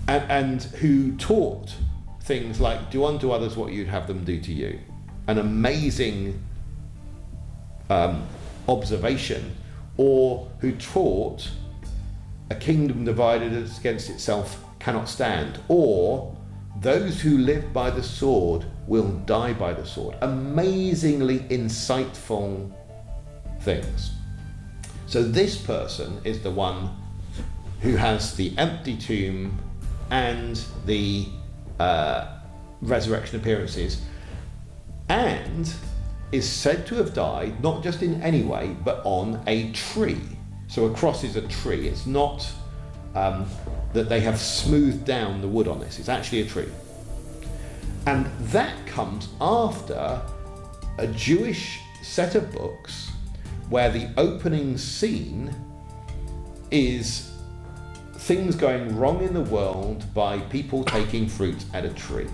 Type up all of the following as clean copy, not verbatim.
and who taught things like do unto others what you'd have them do to you. An amazing observation. Or who taught a kingdom divided against itself cannot stand, or those who live by the sword will die by the sword. Amazingly insightful things. So this person is the one who has the empty tomb and the resurrection appearances, and is said to have died not just in any way but on a tree. So a cross is a tree. It's not that they have smoothed down the wood on this. It's actually a tree. And that comes after a Jewish set of books where the opening scene is things going wrong in the world by people taking fruit at a tree.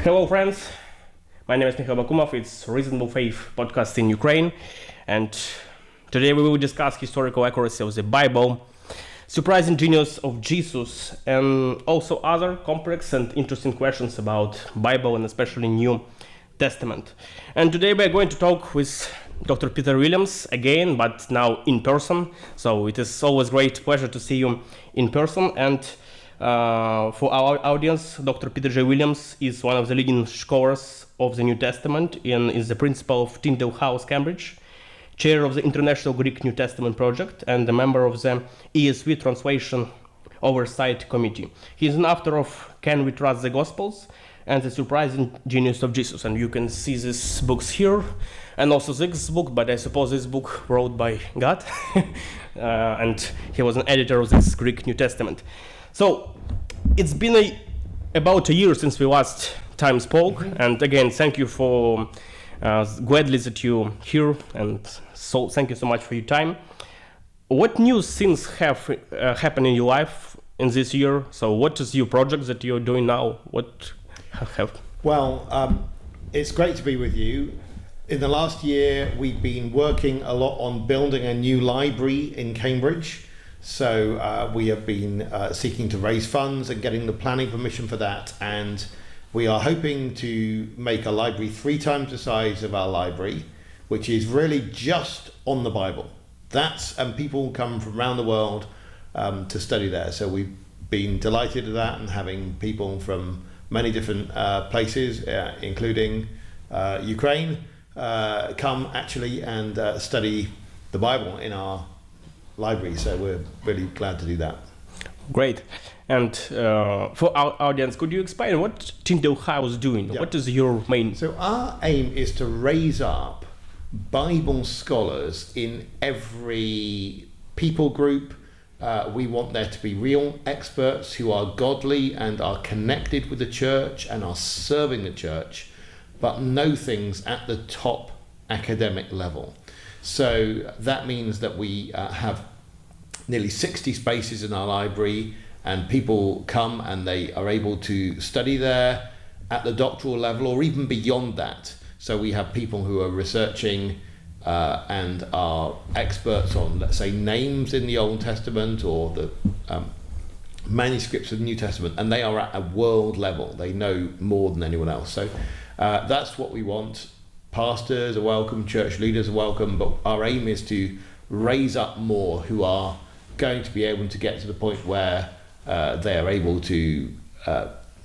Hello friends, my name is MPhil. It's Reasonable Faith podcast in Ukraine, and today we will discuss historical accuracy of the Bible, surprising genius of Jesus, and also other complex and interesting questions about Bible and especially New Testament. And today we are going to talk with Dr. Peter Williams again, but now in person. So it is always great pleasure to see you in person. And for our audience, Dr. Peter J. Williams is one of the leading scholars of the New Testament and is the principal of Tyndale House, Cambridge, chair of the International Greek New Testament Project, and a member of the ESV Translation Oversight Committee. He is an author of Can We Trust the Gospels and The Surprising Genius of Jesus. And you can see these books here, and also this book, but I suppose this book wrote by God, and he was an editor of this Greek New Testament. So it's been about a year since we last time spoke, and again, thank you for gladly that you're here, and so thank you so much for your time. What new things have happened in your life in this year? So what is your project that you're doing now? What have? Well, it's great to be with you. In the last year, we've been working a lot on building a new library in Cambridge. So we have been seeking to raise funds and getting the planning permission for that, and we are hoping to make a library 3 times the size of our library, which is really just on the Bible. And people come from around the world to study there. So we've been delighted at that, and having people from many different places, including Ukraine, come actually and study the Bible in our library, so we're really glad to do that. Great. And for our audience, could you explain what Tyndale House is doing? Yeah. What is your main? So our aim is to raise up Bible scholars in every people group. We want there to be real experts who are godly and are connected with the church and are serving the church, but know things at the top academic level. So that means that we have nearly 60 spaces in our library, and people come and they are able to study there at the doctoral level or even beyond that. So we have people who are researching and are experts on, let's say, names in the Old Testament or the manuscripts of the New Testament, and they are at a world level. They know more than anyone else. So that's what we want. Pastors are welcome, church leaders are welcome, but our aim is to raise up more who are going to be able to get to the point where they are able to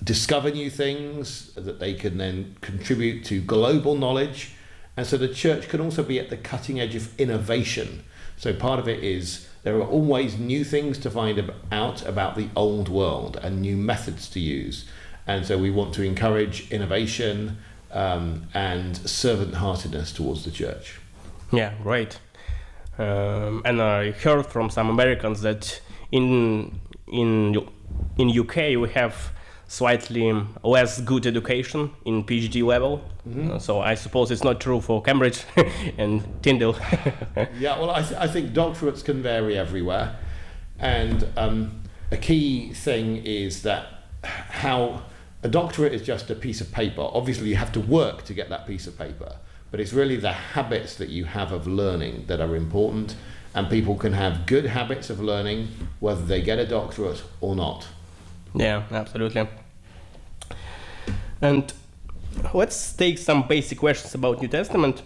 discover new things, that they can then contribute to global knowledge. And so the church can also be at the cutting edge of innovation. So part of it is there are always new things to find out about the old world and new methods to use. And so we want to encourage innovation and servant-heartedness towards the church. Yeah, great. And I heard from some Americans that in UK we have slightly less good education in PhD level. So I suppose it's not true for Cambridge and Tyndale. Yeah, well, I think doctorates can vary everywhere, and a key thing is that how a doctorate is just a piece of paper. Obviously, you have to work to get that piece of paper, but it's really the habits that you have of learning that are important, and people can have good habits of learning whether they get a doctorate or not. Yeah, absolutely. And let's take some basic questions about New Testament.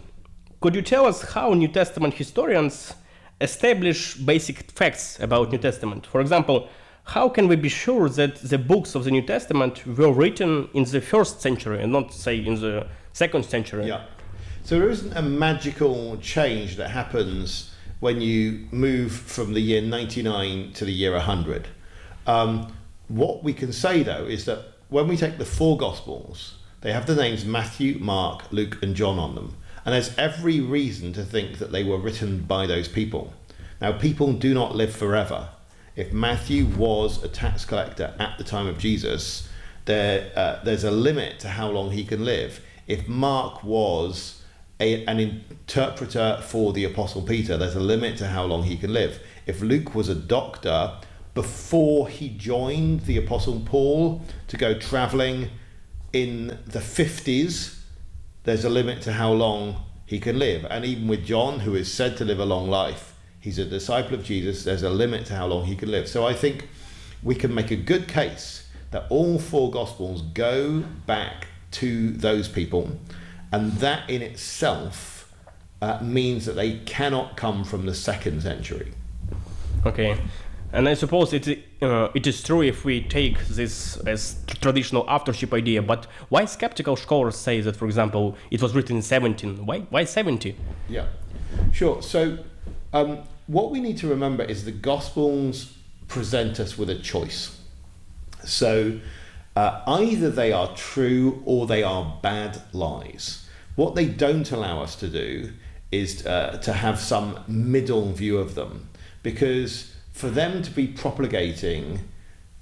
Could you tell us how New Testament historians establish basic facts about New Testament? For example, how can we be sure that the books of the New Testament were written in the 1st century and not, say, in the 2nd century? Yeah. So there isn't a magical change that happens when you move from the year 99 to the year 100. What we can say, though, is that when we take the 4 Gospels, they have the names Matthew, Mark, Luke, and John on them. And there's every reason to think that they were written by those people. Now, people do not live forever. If Matthew was a tax collector at the time of Jesus, there's a limit to how long he can live. If Mark was an interpreter for the Apostle Peter, there's a limit to how long he can live. If Luke was a doctor before he joined the Apostle Paul to go traveling in the 50s, there's a limit to how long he can live. And even with John, who is said to live a long life, he's a disciple of Jesus, there's a limit to how long he can live. So I think we can make a good case that all 4 Gospels go back to those people, and that in itself means that they cannot come from the 2nd century. Okay. And I suppose it is true if we take this as traditional authorship idea, but why skeptical scholars say that, for example, it was written in 17? Why 70? Yeah, sure. So what we need to remember is the Gospels present us with a choice. So either they are true or they are bad lies. What they don't allow us to do is to have some middle view of them, because for them to be propagating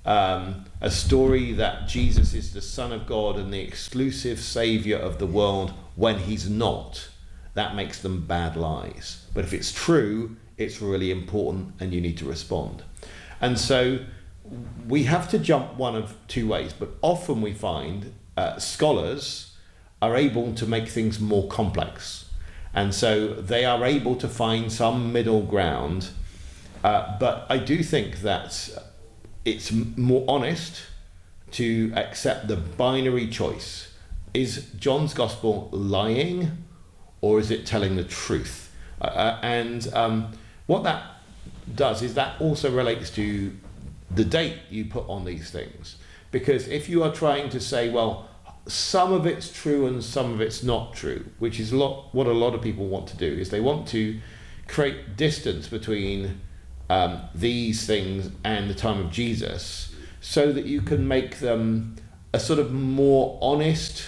a story that Jesus is the Son of God and the exclusive Saviour of the world when he's not, that makes them bad lies. But if it's true, it's really important and you need to respond. And so we have to jump one of 2 ways, but often we find scholars are able to make things more complex. And so they are able to find some middle ground. But I do think that it's more honest to accept the binary choice. Is John's Gospel lying, or is it telling the truth? And what that does is that also relates to the date you put on these things. Because if you are trying to say, well, some of it's true and some of it's not true, which is what a lot of people want to do, is they want to create distance between these things and the time of Jesus, so that you can make them a sort of more honest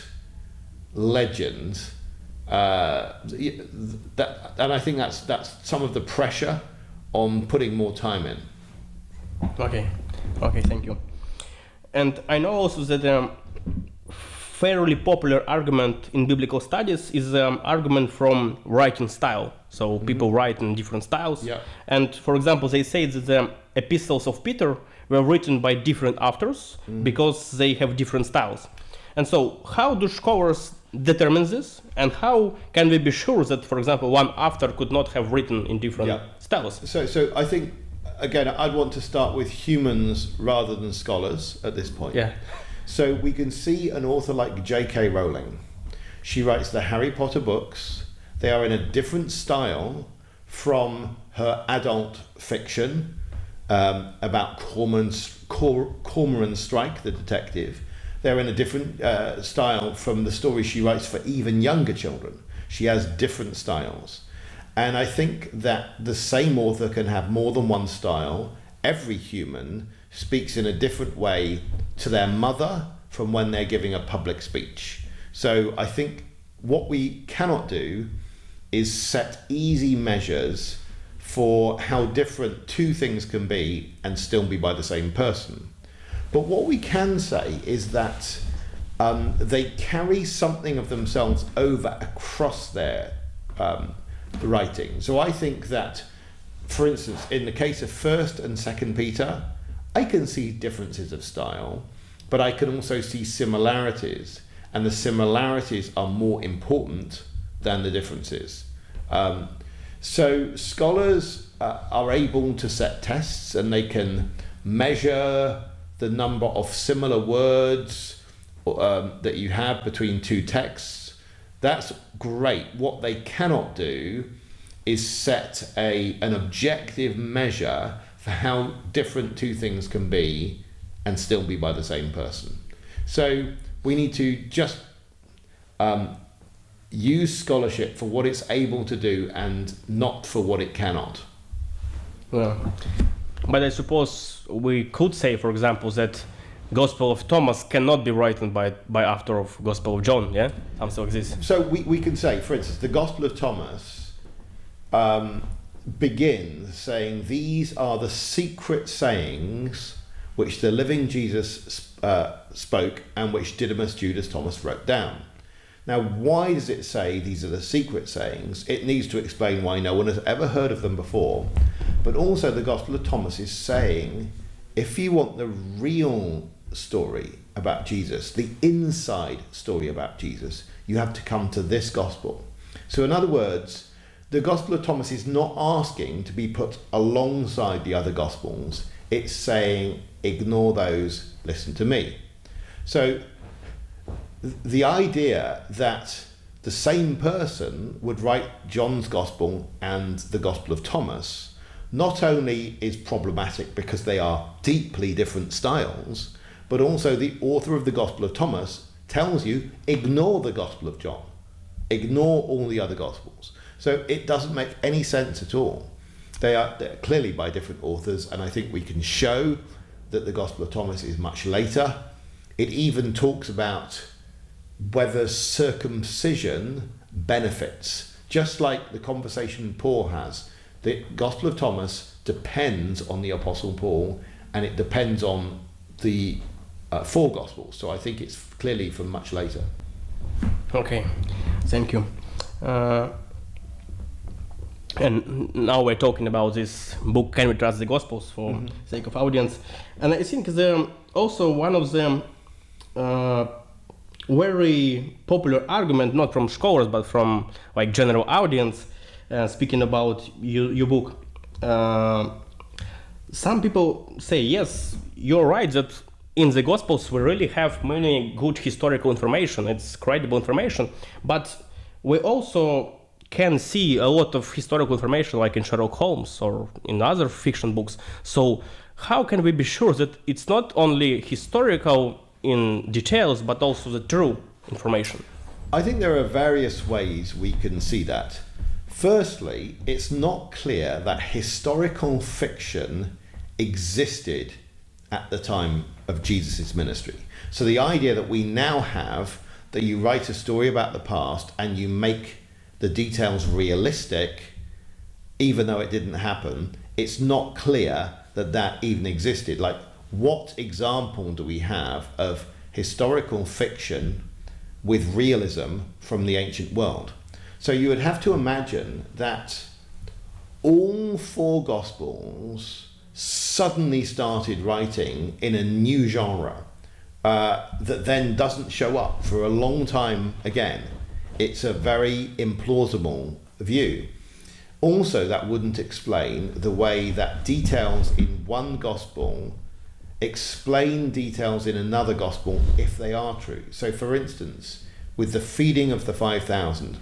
legend. And I think that's some of the pressure on putting more time in. Okay, thank you. And I know also that fairly popular argument in biblical studies is argument from writing style. So people write in different styles. Yeah. And for example, they say that the epistles of Peter were written by different authors because they have different styles. And so how do scholars determine this? And how can we be sure that, for example, one author could not have written in different styles? So I think, again, I'd want to start with humans rather than scholars at this point. Yeah. So we can see an author like J.K. Rowling. She writes the Harry Potter books. They are in a different style from her adult fiction about Cormoran Strike, the detective. They're in a different style from the stories she writes for even younger children. She has different styles. And I think that the same author can have more than one style. Every human speaks in a different way to their mother from when they're giving a public speech. So I think what we cannot do is set easy measures for how different 2 things can be and still be by the same person. But what we can say is that they carry something of themselves over across their writing. So I think that, for instance, in the case of 1st and 2nd Peter, I can see differences of style, but I can also see similarities, and the similarities are more important than the differences. So scholars are able to set tests, and they can measure the number of similar words that you have between two texts. That's great. What they cannot do is set an objective measure for how different two things can be and still be by the same person. So we need to just use scholarship for what it's able to do and not for what it cannot. Well, but I suppose we could say, for example, that Gospel of Thomas cannot be written by author of Gospel of John, yeah? Something like this. So we can say, for instance, the Gospel of Thomas begins saying, these are the secret sayings which the living Jesus spoke and which Didymus Judas Thomas wrote down. Now, why does it say these are the secret sayings? It needs to explain why no one has ever heard of them before. But also the Gospel of Thomas is saying, if you want the real story about Jesus, the inside story about Jesus, you have to come to this Gospel. So in other words, the Gospel of Thomas is not asking to be put alongside the other Gospels. It's saying, ignore those, listen to me. So the idea that the same person would write John's Gospel and the Gospel of Thomas not only is problematic because they are deeply different styles, but also the author of the Gospel of Thomas tells you, ignore the Gospel of John, ignore all the other Gospels. So it doesn't make any sense at all. They're clearly by different authors, and I think we can show that the Gospel of Thomas is much later. It even talks about whether circumcision benefits, just like the conversation Paul has. The Gospel of Thomas depends on the Apostle Paul, and it depends on the four Gospels. So I think it's clearly from much later. Okay, thank you. And now we're talking about this book, Can We Trust the Gospels, for sake of audience. And I think also one of the very popular argument, not from scholars, but from like general audience, speaking about your book. Some people say, yes, you're right, that in the Gospels we really have many good historical information, it's credible information, but we also can see a lot of historical information like in Sherlock Holmes or in other fiction books. So how can we be sure that it's not only historical in details, but also the true information? I think there are various ways we can see that. Firstly, it's not clear that historical fiction existed at the time of Jesus' ministry. So the idea that we now have that you write a story about the past and you make the details realistic, even though it didn't happen, it's not clear that that even existed. Like, what example do we have of historical fiction with realism from the ancient world? So you would have to imagine that all four Gospels suddenly started writing in a new genre that then doesn't show up for a long time again. It's a very implausible view. Also, that wouldn't explain the way that details in one Gospel explain details in another Gospel if they are true. So for instance, with the feeding of the 5,000,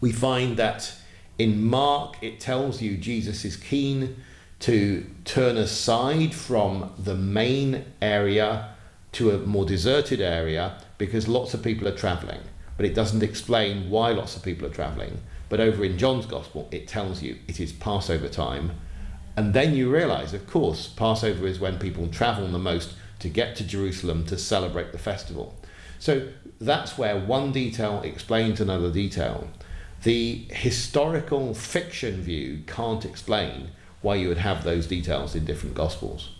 we find that in Mark it tells you Jesus is keen to turn aside from the main area to a more deserted area because lots of people are traveling, but it doesn't explain why lots of people are traveling. But over in John's Gospel it tells you it is Passover time, and then you realize, of course, Passover is when people travel the most to get to Jerusalem to celebrate the festival. So that's where one detail explains another detail. The historical fiction view can't explain why you would have those details in different Gospels.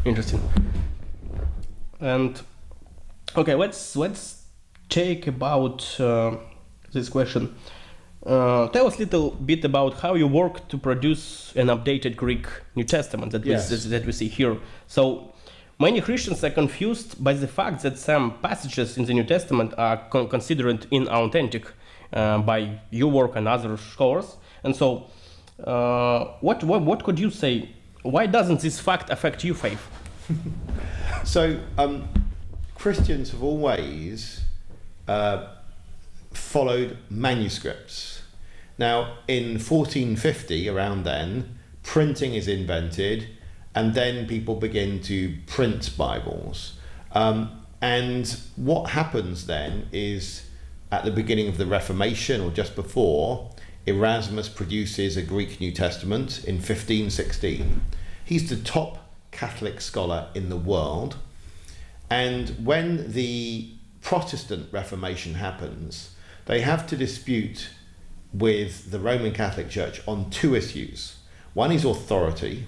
Interesting. And okay, let's take about this question. Tell us a little bit about how you work to produce an updated Greek New Testament that we see here. So many Christians are confused by the fact that some passages in the New Testament are considered inauthentic by your work and other scholars. And so, what could you say? Why doesn't this fact affect your faith? So, Christians have always followed manuscripts. Now, in 1450, around then, printing is invented, and then people begin to print Bibles. And what happens then is, at the beginning of the Reformation, or just before, Erasmus produces a Greek New Testament in 1516. He's the top Catholic scholar in the world. And when the Protestant Reformation happens, they have to dispute with the Roman Catholic Church on two issues. One is authority.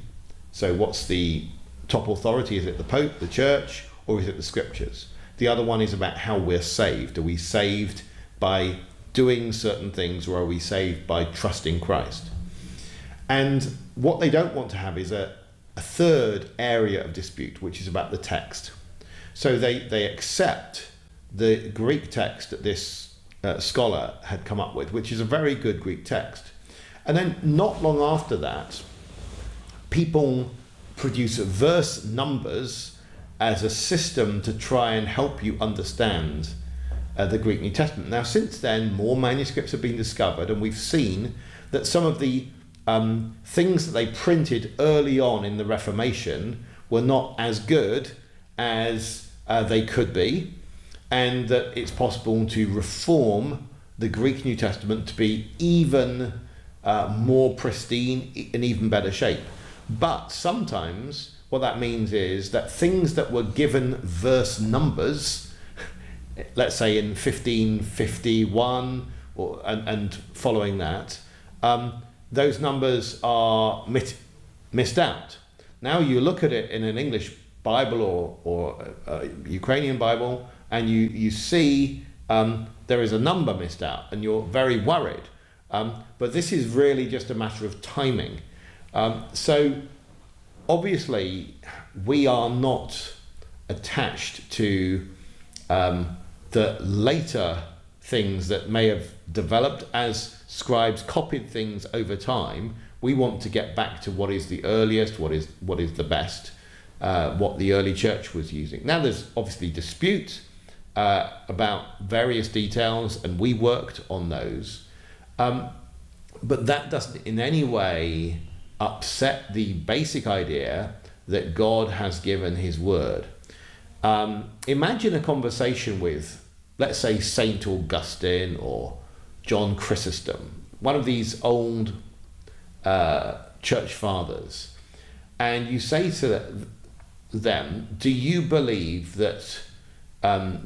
So what's the top authority? Is it the Pope, the Church, or is it the Scriptures? The other one is about how we're saved. Are we saved by doing certain things, or are we saved by trusting Christ? And what they don't want to have is a third area of dispute, which is about the text. So they accept the Greek text that this scholar had come up with, which is a very good Greek text. And then not long after that, people produce verse numbers as a system to try and help you understand the Greek New Testament. Now, since then, more manuscripts have been discovered, and we've seen that some of the things that they printed early on in the Reformation were not as good as they could be, and that it's possible to reform the Greek New Testament to be even more pristine, in even better shape. But sometimes what that means is that things that were given verse numbers, let's say in 1551 and following that, those numbers are missed out. Now you look at it in an English Bible or a Ukrainian Bible, and you see there is a number missed out, and you're very worried. But this is really just a matter of timing. So obviously we are not attached to the later things that may have developed as scribes copied things over time. We want to get back to what is the earliest, what is the best, what the early church was using. Now there's obviously dispute about various details, and we worked on those. But that doesn't in any way upset the basic idea that God has given his word. Imagine a conversation with, let's say, Saint Augustine or John Chrysostom, one of these old church fathers, and you say to them, do you believe that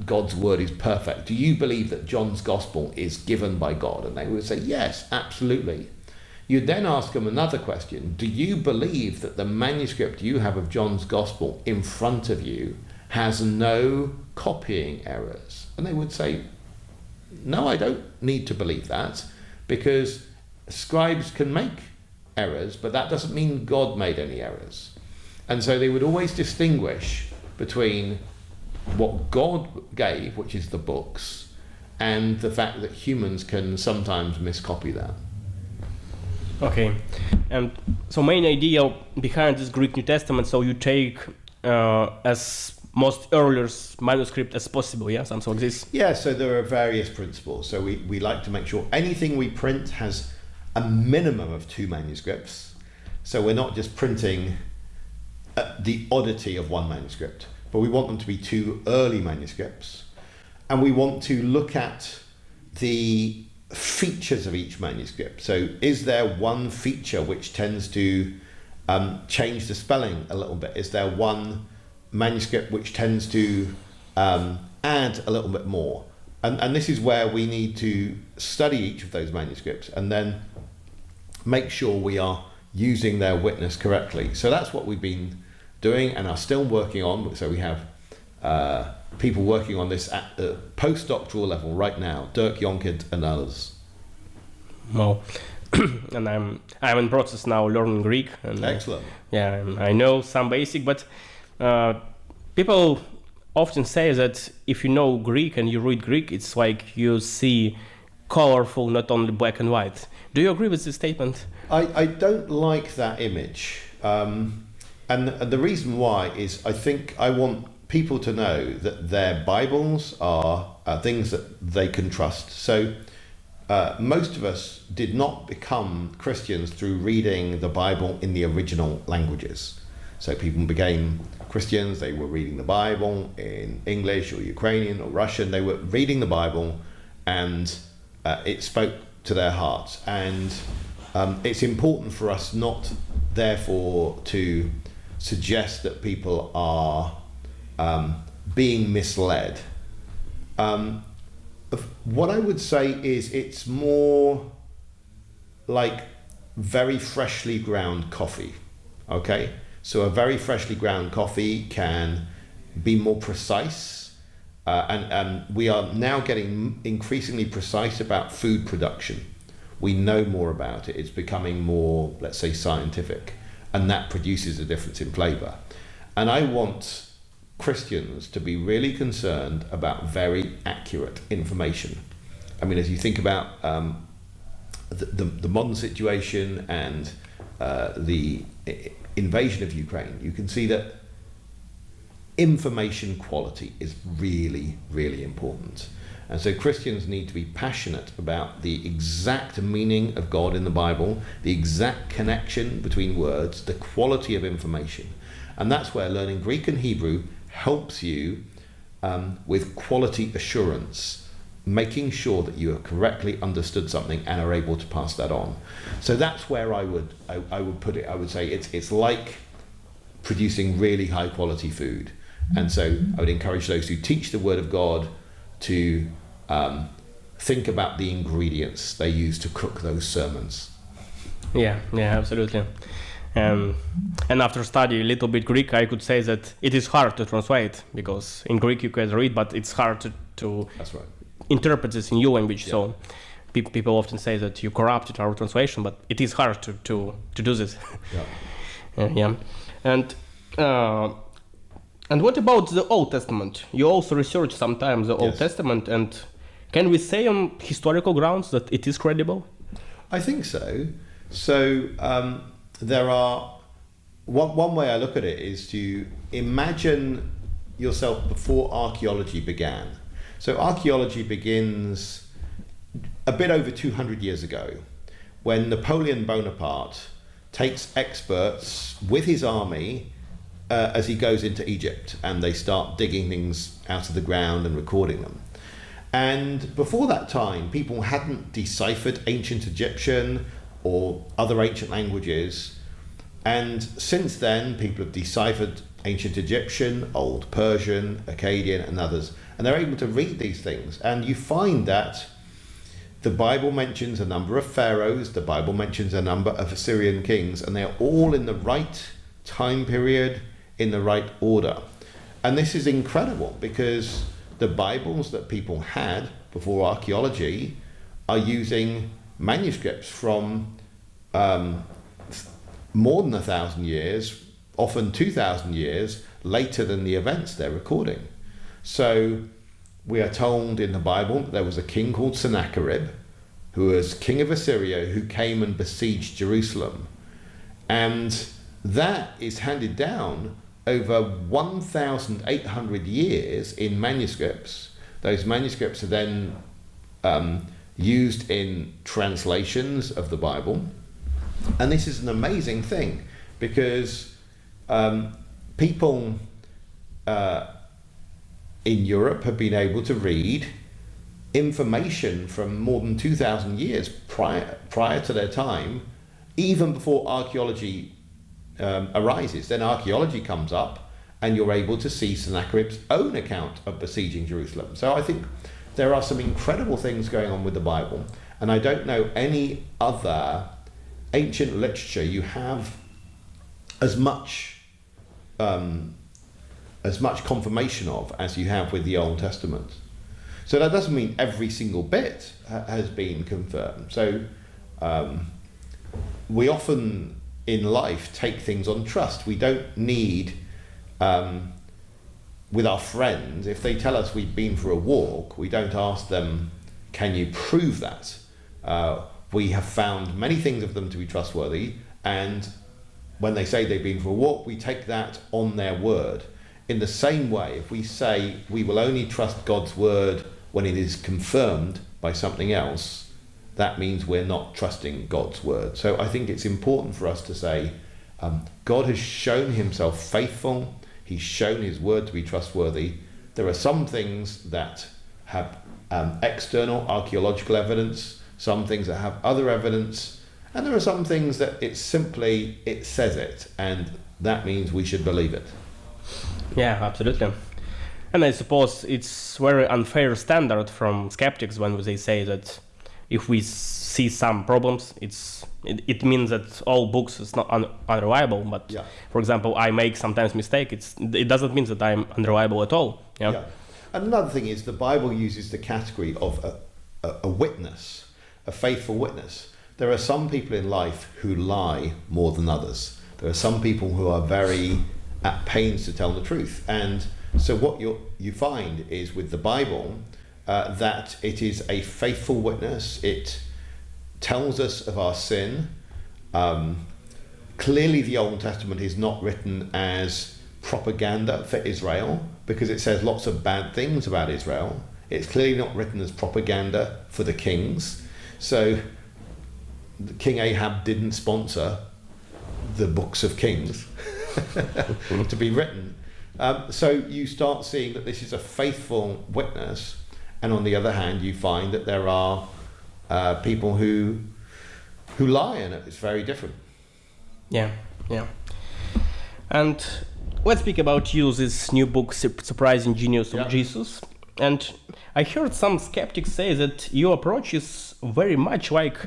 God's word is perfect? Do you believe that John's gospel is given by God? And they would say, yes, absolutely. You'd then ask them another question. Do you believe that the manuscript you have of John's gospel in front of you has no copying errors? And they would say, no, I don't need to believe that, because scribes can make errors, but that doesn't mean God made any errors. And so they would always distinguish between what God gave, which is the books, and the fact that humans can sometimes miscopy that. Okay, and so main idea behind this Greek New Testament, so you take as most earliest manuscript as possible, yeah, something like this? Yeah, so there are various principles. So we like to make sure anything we print has a minimum of 2 manuscripts. So we're not just printing the oddity of one manuscript, but we want them to be 2 early manuscripts. And we want to look at the features of each manuscript. So is there one feature which tends to change the spelling a little bit? Is there one manuscript which tends to add a little bit more? And this is where we need to study each of those manuscripts and then make sure we are using their witness correctly. So that's what we've been doing and are still working on. So we have people working on this at the postdoctoral level right now, Dirk Jonkert and others. Well, and I'm in process now learning Greek. And, excellent. Yeah, I know some basic, but People often say that if you know Greek and you read Greek, it's like you see colorful, not only black and white. Do you agree with this statement? I don't like that image. And the reason why is I think I want people to know that their Bibles are things that they can trust. So most of us did not become Christians through reading the Bible in the original languages. So people became Christians, they were reading the Bible in English or Ukrainian or Russian. They were reading the Bible and it spoke to their hearts. And it's important for us not, therefore, to suggest that people are being misled. What I would say is it's more like very freshly ground coffee, okay? So a very freshly ground coffee can be more precise, and we are now getting increasingly precise about food production. We know more about it. It's becoming more, let's say, scientific, and that produces a difference in flavor. And I want Christians to be really concerned about very accurate information. I mean, as you think about the modern situation and the invasion of Ukraine, you can see that information quality is really, really important. And so Christians need to be passionate about the exact meaning of God in the Bible, the exact connection between words, the quality of information. And that's where learning Greek and Hebrew helps you with quality assurance, making sure that you have correctly understood something and are able to pass that on. So that's where I would put it. I would say it's like producing really high quality food. And so I would encourage those who teach the Word of God to think about the ingredients they use to cook those sermons. Yeah, absolutely. And after studying a little bit Greek, I could say that it is hard to translate, because in Greek you can read, but it's hard to That's right. interpret this in your language. Yeah. So people often say that you corrupted our translation, but it is hard to do this. Yeah. And what about the Old Testament? You also research sometimes the Old Yes. Testament, and can we say on historical grounds that it is credible? I think so. So there are one way I look at it is to imagine yourself before archaeology began. So archaeology begins a bit over 200 years ago, when Napoleon Bonaparte takes experts with his army as he goes into Egypt, and they start digging things out of the ground and recording them. And before that time, people hadn't deciphered ancient Egyptian or other ancient languages. And since then, people have deciphered ancient Egyptian, Old Persian, Akkadian, and others. And they're able to read these things. And you find that the Bible mentions a number of pharaohs, the Bible mentions a number of Assyrian kings, and they're all in the right time period, in the right order. And this is incredible, because the Bibles that people had before archaeology are using manuscripts from more than 1,000 years, often 2,000 years later than the events they're recording. So we are told in the Bible that there was a king called Sennacherib, who was king of Assyria, who came and besieged Jerusalem. And that is handed down over 1,800 years in manuscripts. Those manuscripts are then used in translations of the Bible. And this is an amazing thing, because people in Europe have been able to read information from more than 2,000 years prior to their time, even before archaeology arises. Then archaeology comes up, and you're able to see Sennacherib's own account of besieging Jerusalem. So I think there are some incredible things going on with the Bible, and I don't know any other ancient literature you have as much confirmation of as you have with the Old Testament. So that doesn't mean every single bit has been confirmed. So we often in life take things on trust. We don't need with our friends, if they tell us we've been for a walk, we don't ask them, can you prove that? We have found many things of them to be trustworthy, and when they say they've been for a walk, we take that on their word. In the same way, if we say we will only trust God's word when it is confirmed by something else, that means we're not trusting God's word. So I think it's important for us to say, God has shown himself faithful. He's shown his word to be trustworthy. There are some things that have external archaeological evidence, some things that have other evidence, and there are some things that it says it, and that means we should believe it. Yeah, absolutely. And I suppose it's very unfair standard from skeptics when they say that if we see some problems, it means that all books is not unreliable. But yeah. For example, I make sometimes mistake. It doesn't mean that I'm unreliable at all. Yeah. Yeah. And another thing is the Bible uses the category of a witness, a faithful witness. There are some people in life who lie more than others. There are some people who are very at pains to tell the truth. And so what you find is with the Bible that it is a faithful witness. It tells us of our sin. Clearly the Old Testament is not written as propaganda for Israel because it says lots of bad things about Israel. It's clearly not written as propaganda for the kings. So King Ahab didn't sponsor the books of Kings to be written. So you start seeing that this is a faithful witness, and on the other hand you find that there are people who lie, and it's very different. Yeah. And let's speak about you, this new book, Surprising Genius of Jesus. And I heard some skeptics say that your approach is very much like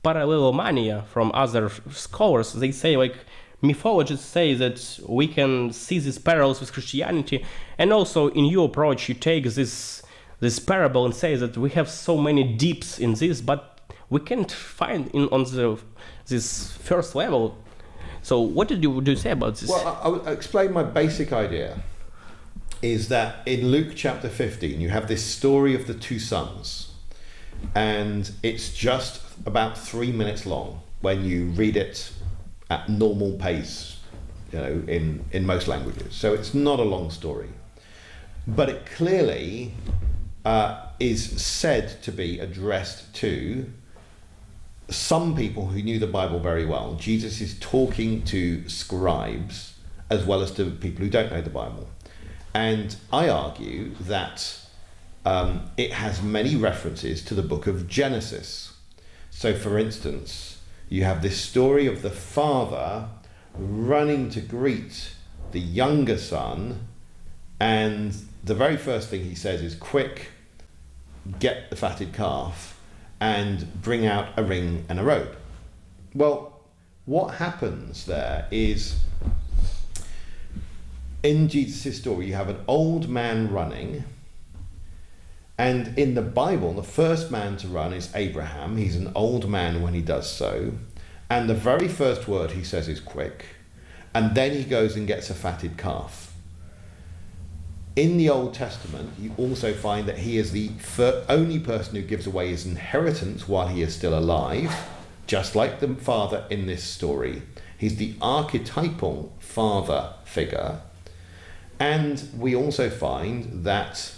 parallelomania from other scholars. They say, like, mythologists say that we can see these parallels with Christianity, and also in your approach you take this parable and say that we have so many deeps in this, but we can't find on this first level. So what do you say about this? Well, I'll explain my basic idea. Is that in Luke chapter 15 you have this story of the two sons, and it's just about 3 minutes long when you read it at normal pace, in most languages. So it's not a long story, but it clearly is said to be addressed to some people who knew the Bible very well. Jesus is talking to scribes as well as to people who don't know the Bible. And I argue that it has many references to the book of Genesis. So for instance, you have this story of the father running to greet the younger son, and the very first thing he says is, quick, get the fatted calf and bring out a ring and a rope. Well, what happens there is, in Jesus' story, you have an old man running, and in the Bible, the first man to run is Abraham. He's an old man when he does so, and the very first word he says is quick, and then he goes and gets a fatted calf. In the Old Testament, you also find that he is the only person who gives away his inheritance while he is still alive, just like the father in this story. He's the archetypal father figure. And we also find that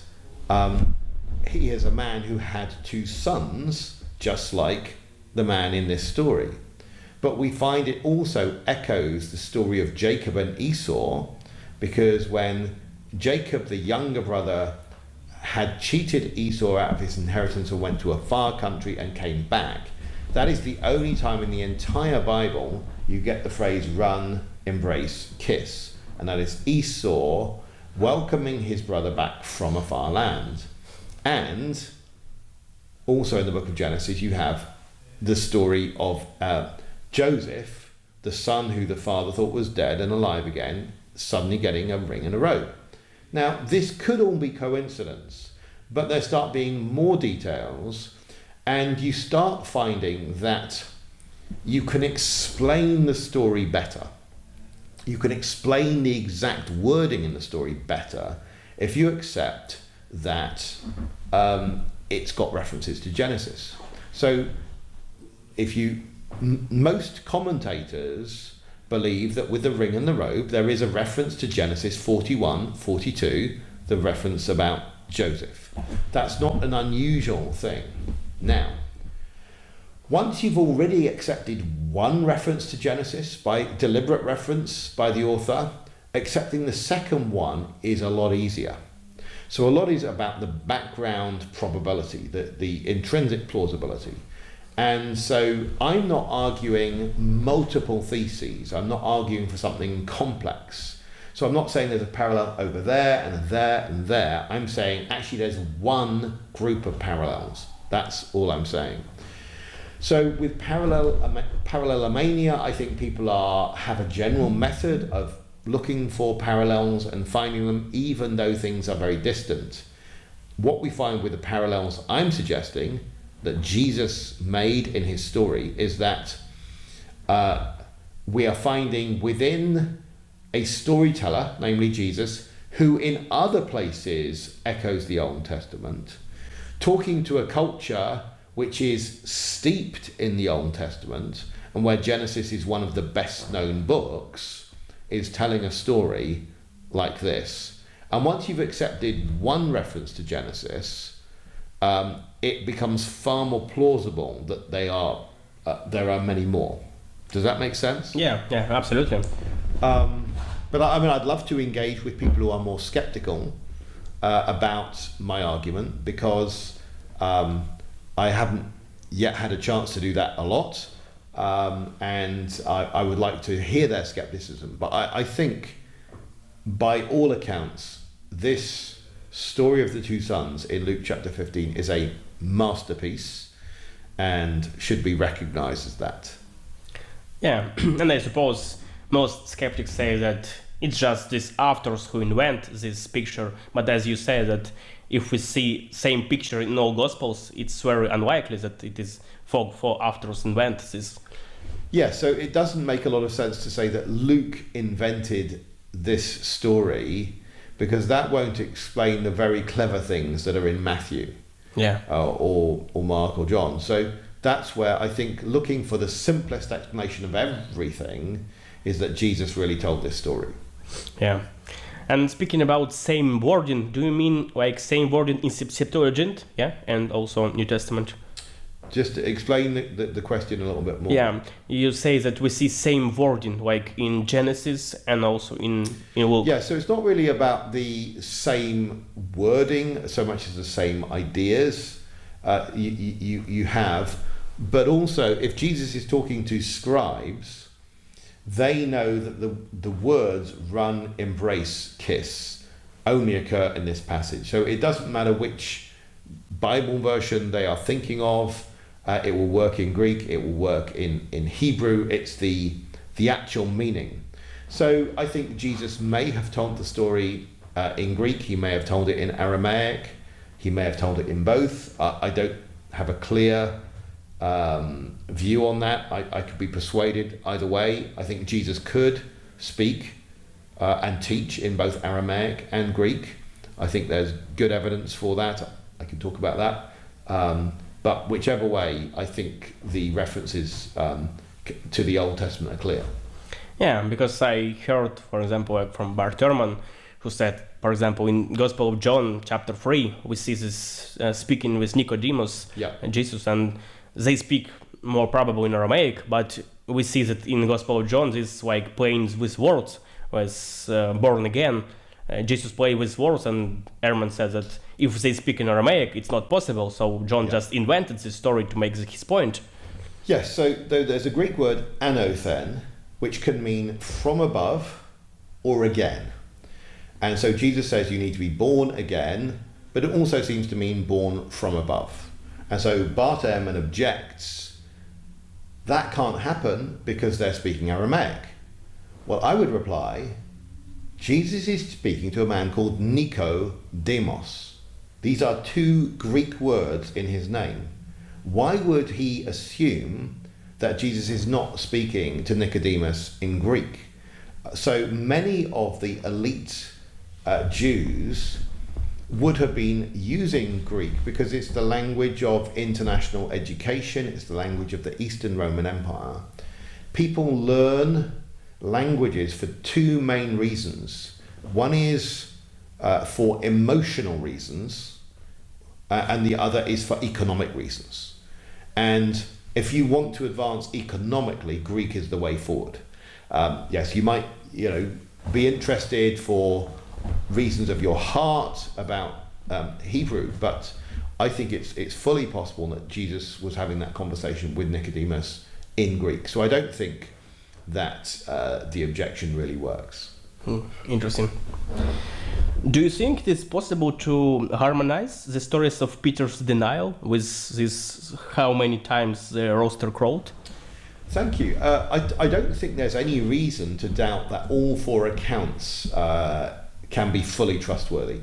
he is a man who had two sons, just like the man in this story. But we find it also echoes the story of Jacob and Esau, because when Jacob, the younger brother, had cheated Esau out of his inheritance and went to a far country and came back, that is the only time in the entire Bible you get the phrase run, embrace, kiss. And that is Esau welcoming his brother back from a far land. And also in the book of Genesis, you have the story of Joseph, the son who the father thought was dead and alive again, suddenly getting a ring and a robe. Now, this could all be coincidence, but there start being more details, and you start finding that you can explain the story better. You can explain the exact wording in the story better if you accept that it's got references to Genesis. So if you most commentators believe that with the ring and the robe there is a reference to Genesis 41, 42, the reference about Joseph. That's not an unusual thing. Now, once you've already accepted one reference to Genesis by deliberate reference by the author, accepting the second one is a lot easier. So a lot is about the background probability, the intrinsic plausibility. And so I'm not arguing multiple theses. I'm not arguing for something complex. So I'm not saying there's a parallel over there and there and there. I'm saying actually there's one group of parallels. That's all I'm saying. So with parallelomania, I think people have a general method of looking for parallels and finding them even though things are very distant. What we find with the parallels I'm suggesting that Jesus made in his story is that we are finding within a storyteller, namely Jesus, who in other places echoes the Old Testament, talking to a culture which is steeped in the Old Testament and where Genesis is one of the best known books, is telling a story like this. And once you've accepted one reference to Genesis, it becomes far more plausible that there are many more. Does that make sense? Yeah, absolutely. But I'd love to engage with people who are more skeptical about my argument, because I haven't yet had a chance to do that a lot. And I would like to hear their skepticism. But I think, by all accounts, this story of the two sons in Luke chapter 15 is a masterpiece and should be recognized as that. Yeah, and I suppose most skeptics say that it's just these authors who invent this picture. But as you say, that if we see same picture in all Gospels, it's very unlikely that it is four authors invent this. Yeah, so it doesn't make a lot of sense to say that Luke invented this story, because that won't explain the very clever things that are in Matthew, or Mark or John. So that's where I think looking for the simplest explanation of everything is that Jesus really told this story. Yeah. And speaking about same wording, do you mean like same wording in Septuagint, and also New Testament? Just to explain the question a little bit more. Yeah, you say that we see same wording like in Genesis and also in Luke. Yeah, so it's not really about the same wording so much as the same ideas you have, but also if Jesus is talking to scribes, they know that the words run, embrace, kiss only occur in this passage. So it doesn't matter which Bible version they are thinking of. It will work in Greek, it will work in Hebrew. It's the actual meaning. So I think Jesus may have told the story in Greek, he may have told it in Aramaic, he may have told it in both. I don't have a clear view on that. I could be persuaded either way. I think Jesus could speak and teach in both Aramaic and Greek. I think there's good evidence for that. I can talk about that. But whichever way, I think the references to the Old Testament are clear. Yeah, because I heard, for example, from Bart Ehrman, who said, for example, in Gospel of John, chapter 3, we see this speaking with Nicodemus and Jesus, and they speak more probably in Aramaic, but we see that in the Gospel of John, this like playing with words, was born again. Jesus played with words, and Ehrman said that if they speak in Aramaic, it's not possible. So John just invented this story to make his point. Yes, so there's a Greek word, anothen, which can mean from above or again. And so Jesus says you need to be born again, but it also seems to mean born from above. And so Bart Ehrman objects, that can't happen because they're speaking Aramaic. Well, I would reply, Jesus is speaking to a man called Nicodemus. These are two Greek words in his name. Why would he assume that Jesus is not speaking to Nicodemus in Greek? So many of the elite Jews would have been using Greek because it's the language of international education, it's the language of the Eastern Roman Empire. People learn languages for two main reasons. One is for emotional reasons, and the other is for economic reasons. And if you want to advance economically, Greek is the way forward. Yes, you might, be interested for reasons of your heart about Hebrew, but I think it's fully possible that Jesus was having that conversation with Nicodemus in Greek. So I don't think that the objection really works. Interesting. Do you think it's possible to harmonize the stories of Peter's denial with this how many times the rooster crowed? Thank you. I don't think there's any reason to doubt that all four accounts can be fully trustworthy.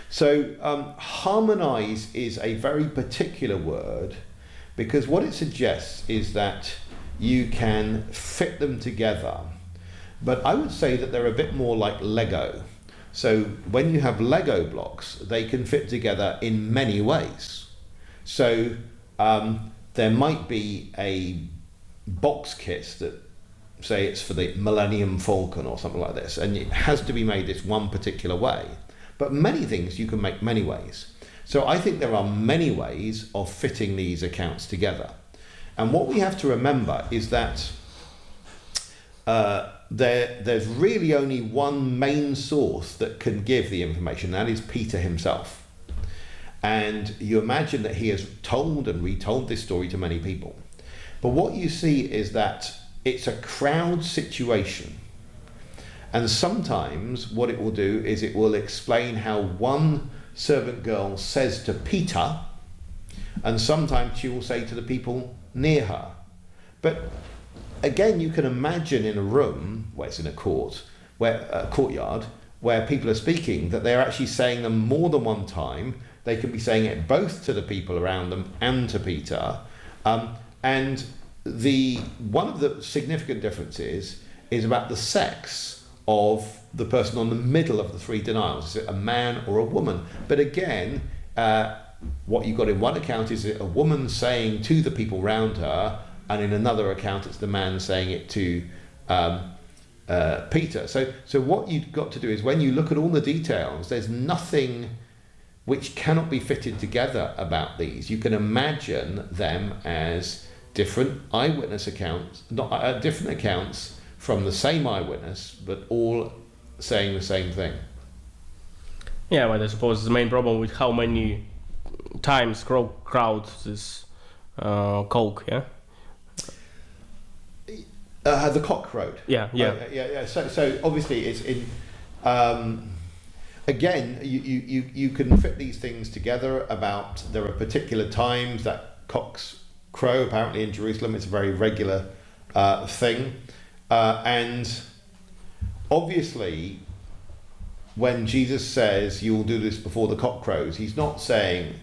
So harmonize is a very particular word because what it suggests is that you can fit them together. But I would say that they're a bit more like Lego. So when you have Lego blocks, they can fit together in many ways. So there might be a box kit that, say it's for the Millennium Falcon or something like this, and it has to be made this one particular way. But many things you can make many ways. So I think there are many ways of fitting these accounts together. And what we have to remember is that there's really only one main source that can give the information, that is Peter himself. And you imagine that he has told and retold this story to many people. But what you see is that it's a crowd situation. And sometimes what it will do is it will explain how one servant girl says to Peter, and sometimes she will say to the people near her. But again, you can imagine in a room, where it's in a court, where a courtyard, where people are speaking, that they're actually saying them more than one time. They can be saying it both to the people around them and to Peter. And one of the significant differences is about the sex of the person on the middle of the three denials. Is it a man or a woman? But again, what you've got in one account is a woman saying to the people around her, and in another account it's the man saying it to Peter. So what you've got to do is, when you look at all the details, there's nothing which cannot be fitted together about these. You can imagine them as different eyewitness accounts, not different accounts from the same eyewitness, but all saying the same thing. Yeah, but I suppose the main problem with how many times crowd this cock, yeah? The cock crowed. Yeah. Yeah. So obviously it's in. Again, you can fit these things together. About there are particular times that cocks crow. Apparently in Jerusalem, it's a very regular thing, and obviously, when Jesus says you will do this before the cock crows, he's not saying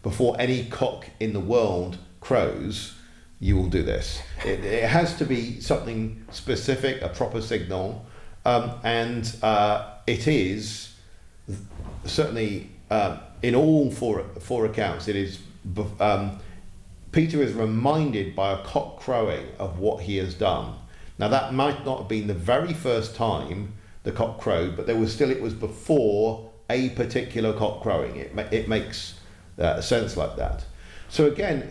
before any cock in the world crows, you will do this. It has to be something specific, a proper signal, and it is certainly in all four accounts. It is Peter is reminded by a cock crowing of what he has done. Now that might not have been the very first time the cock crowed, but it was before a particular cock crowing. It makes sense like that. So again,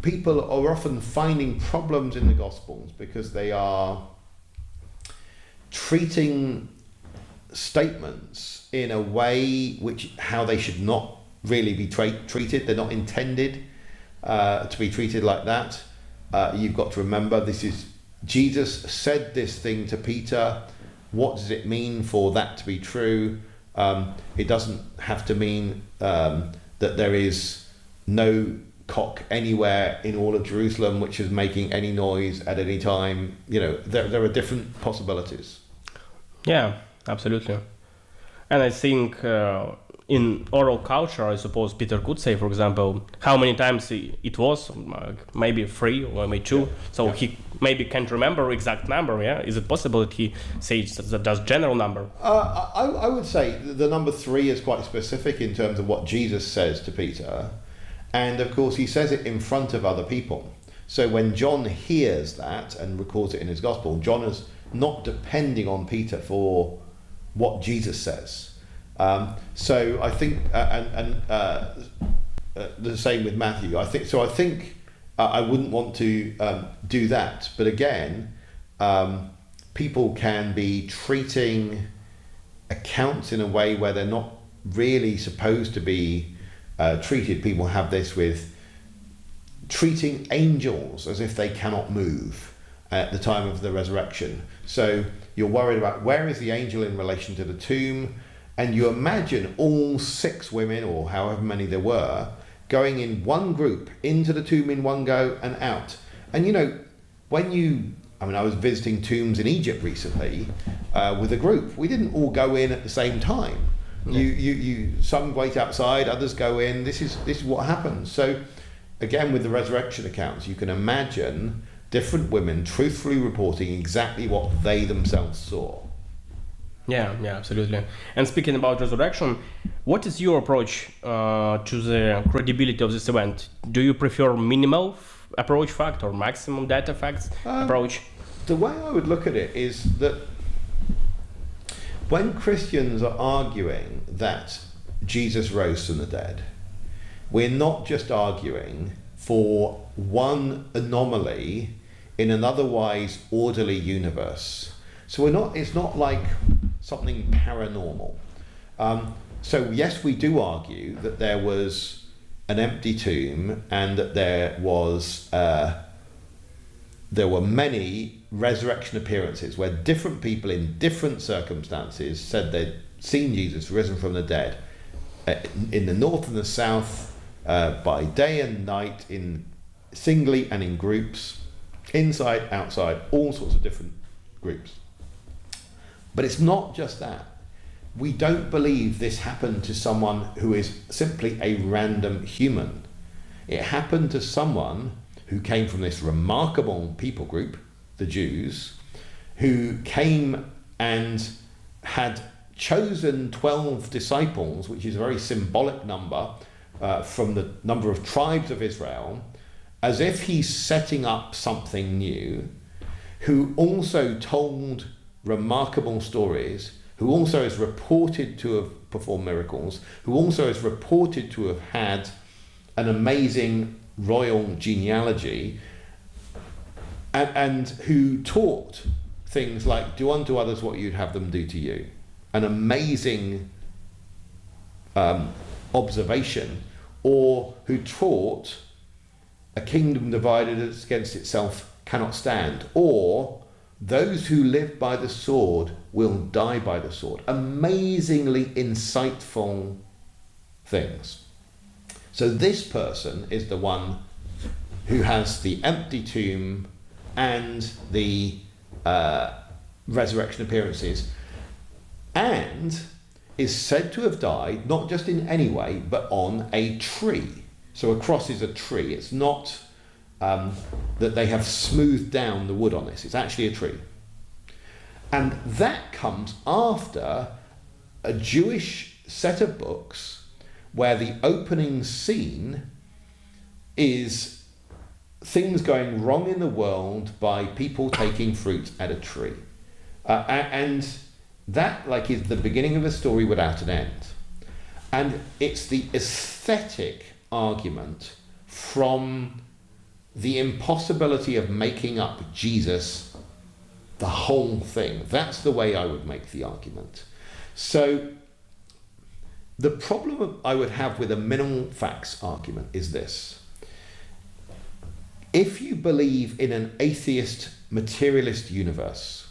people are often finding problems in the Gospels because they are treating statements in a way how they should not really be treated. They're not intended to be treated like that. You've got to remember, this is Jesus said this thing to Peter. What does it mean for that to be true? It doesn't have to mean that there is no cock anywhere in all of Jerusalem which is making any noise at any time. There are different possibilities. Yeah, absolutely. And I think in oral culture, I suppose Peter could say, for example, how many times it was, maybe 3 or maybe 2. So he maybe can't remember exact number. Yeah, is it possible that he says that that's general number? I would say the number 3 is quite specific in terms of what Jesus says to Peter, and of course he says it in front of other people. So when John hears that and records it in his gospel, John is not depending on Peter for what Jesus says. So I think, the same with Matthew. I think I wouldn't want to do that. But again, people can be treating accounts in a way where they're not really supposed to be treated. People have this with treating angels as if they cannot move at the time of the resurrection. So you're worried about where is the angel in relation to the tomb, and you imagine all 6 women, or however many there were, going in one group into the tomb in one go and out. And you know, I was visiting tombs in Egypt recently with a group. We didn't all go in at the same time. You some wait outside, others go in. This is what happens. So again, with the resurrection accounts, you can imagine different women truthfully reporting exactly what they themselves saw. Yeah, absolutely. And speaking about resurrection, what is your approach to the credibility of this event? Do you prefer minimal approach fact or maximum data facts approach? The way I would look at it is that when Christians are arguing that Jesus rose from the dead, we're not just arguing for one anomaly in an otherwise orderly universe. So it's not like something paranormal. So yes, we do argue that there was an empty tomb and that there were many resurrection appearances where different people in different circumstances said they'd seen Jesus risen from the dead in the north and the south, by day and night, in singly and in groups, inside, outside, all sorts of different groups. But it's not just that. We don't believe this happened to someone who is simply a random human. It happened to someone who came from this remarkable people group, the Jews, who came and had chosen 12 disciples, which is a very symbolic number from the number of tribes of Israel, as if he's setting up something new, who also told remarkable stories, who also is reported to have performed miracles, who also is reported to have had an amazing royal genealogy, and who taught things like, do unto others what you'd have them do to you. An amazing observation. Or who taught a kingdom divided against itself cannot stand. Or those who live by the sword will die by the sword. Amazingly insightful things. So this person is the one who has the empty tomb and the resurrection appearances, and is said to have died not just in any way, but on a tree. So a cross is a tree. It's not that they have smoothed down the wood on this. It's actually a tree. And that comes after a Jewish set of books where the opening scene is things going wrong in the world by people taking fruit at a tree. And that is the beginning of a story without an end. And it's the aesthetic argument from the impossibility of making up Jesus, the whole thing. That's the way I would make the argument. So the problem I would have with a minimal facts argument is this. If you believe in an atheist, materialist universe,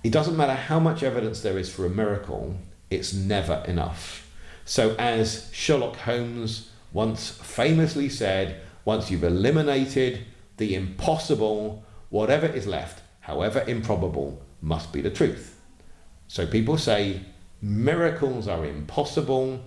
it doesn't matter how much evidence there is for a miracle, it's never enough. So as Sherlock Holmes once famously said, once you've eliminated the impossible, whatever is left, however improbable, must be the truth. So people say, Miracles are impossible.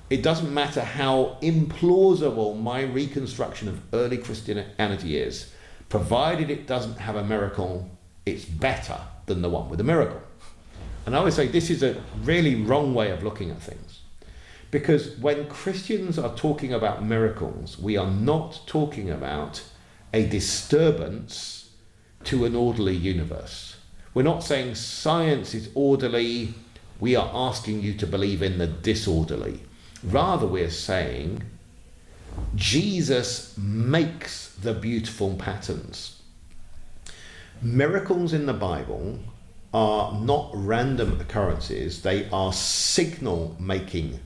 It doesn't matter how implausible my reconstruction of early Christianity is, provided it doesn't have a miracle, it's better than the one with a miracle. And I always say this is a really wrong way of looking at things. Because when Christians are talking about miracles, we are not talking about a disturbance to an orderly universe. We're not saying science is orderly, we are asking you to believe in the disorderly. Rather, we're saying Jesus makes the beautiful patterns. Miracles in the Bible are not random occurrences, they are signal-making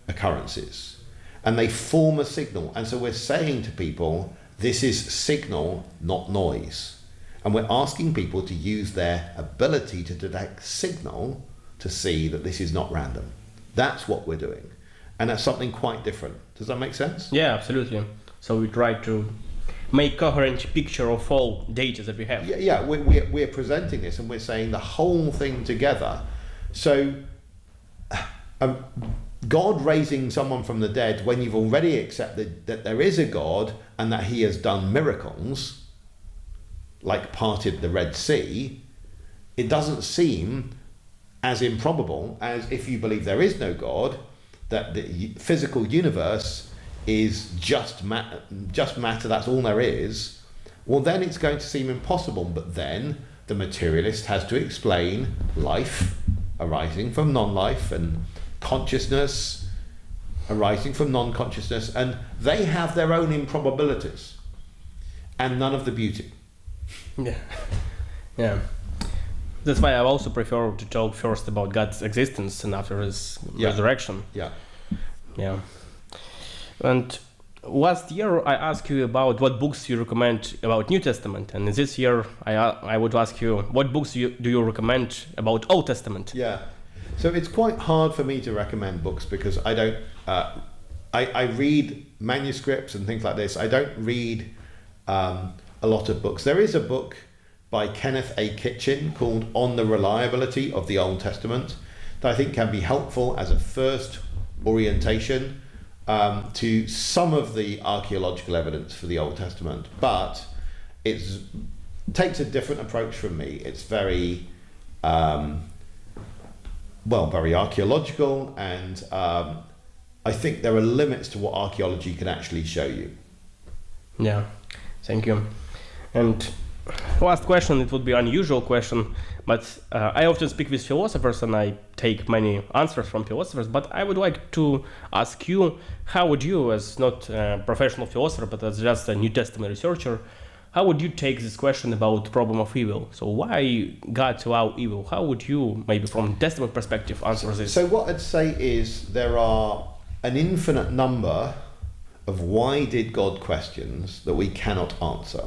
occurrences. And they form a signal. And so we're saying to people, this is signal, not noise. And we're asking people to use their ability to detect signal to see that this is not random. That's what we're doing. And that's something quite different. Does that make sense? Yeah, absolutely. So we try to make coherent picture of all data that we have. Yeah, we're presenting this and we're saying the whole thing together. So God raising someone from the dead when you've already accepted that there is a God and that he has done miracles, like parted the Red Sea, it doesn't seem as improbable as if you believe there is no God, that the physical universe is just matter, that's all there is. Well, then it's going to seem impossible. But then the materialist has to explain life arising from non-life and consciousness arising from non-consciousness, and they have their own improbabilities and none of the beauty. Yeah. That's why I also prefer to talk first about God's existence and after his resurrection. Yeah. And last year I asked you about what books you recommend about New Testament, and this year I would ask you what books do you recommend about Old Testament? Yeah. So it's quite hard for me to recommend books because I don't. I read manuscripts and things like this. I don't read a lot of books. There is a book by Kenneth A. Kitchen called On the Reliability of the Old Testament that I think can be helpful as a first orientation to some of the archaeological evidence for the Old Testament, but it takes a different approach from me. It's very very archaeological, and I think there are limits to what archaeology can actually show you. Yeah, thank you. And last question, it would be an unusual question, but I often speak with philosophers and I take many answers from philosophers, but I would like to ask you, how would you, as not a professional philosopher, but as just a New Testament researcher, how would you take this question about the problem of evil? So why God allow evil? How would you, maybe from Testament perspective, answer this? So what I'd say is there are an infinite number of why did God questions that we cannot answer.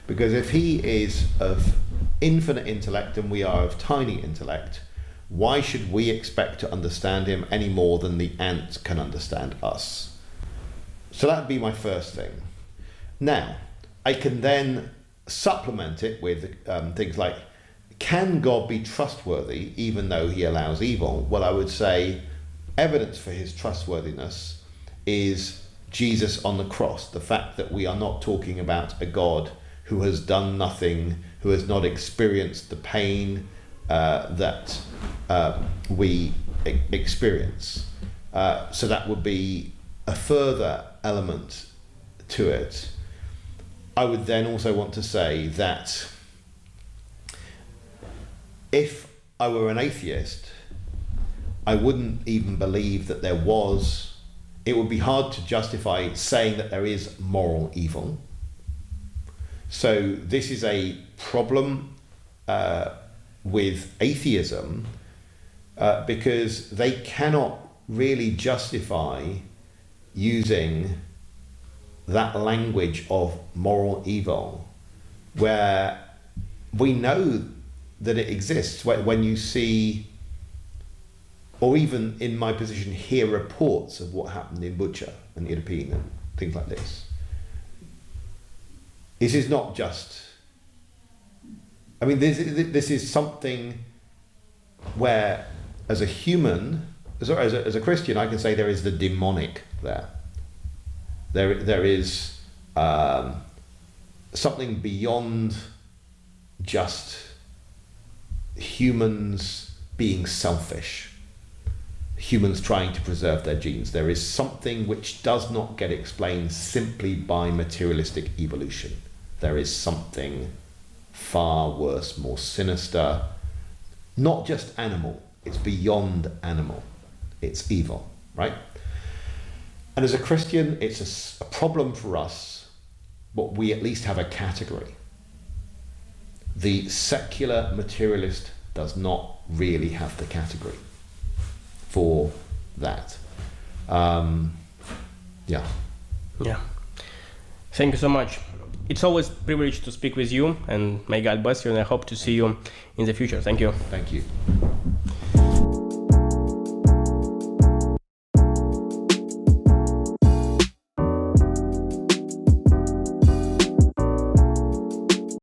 Because if he is of infinite intellect and we are of tiny intellect, why should we expect to understand him any more than the ant can understand us? So that would be my first thing. Now, I can then supplement it with things like, can God be trustworthy even though he allows evil? Well, I would say evidence for his trustworthiness is Jesus on the cross. The fact that we are not talking about a God who has done nothing, who has not experienced the pain that we experience. So that would be a further element to it. I would then also want to say that if I were an atheist, I wouldn't even believe that it would be hard to justify saying that there is moral evil. So this is a problem with atheism because they cannot really justify using that language of moral evil where we know that it exists. When you see, or even in my position, hear reports of what happened in Bucha and Irpin and things like this. This is not just, this is something where as a human, as a Christian, I can say there is the demonic there. There is something beyond just humans being selfish, humans trying to preserve their genes. There is something which does not get explained simply by materialistic evolution. There is something far worse, more sinister, not just animal, it's beyond animal, it's evil, right? And as a Christian, it's a problem for us, but we at least have a category. The secular materialist does not really have the category for that. Yeah. Thank you so much. It's always a privilege to speak with you, and may God bless you, and I hope to see you in the future. Thank you. Thank you.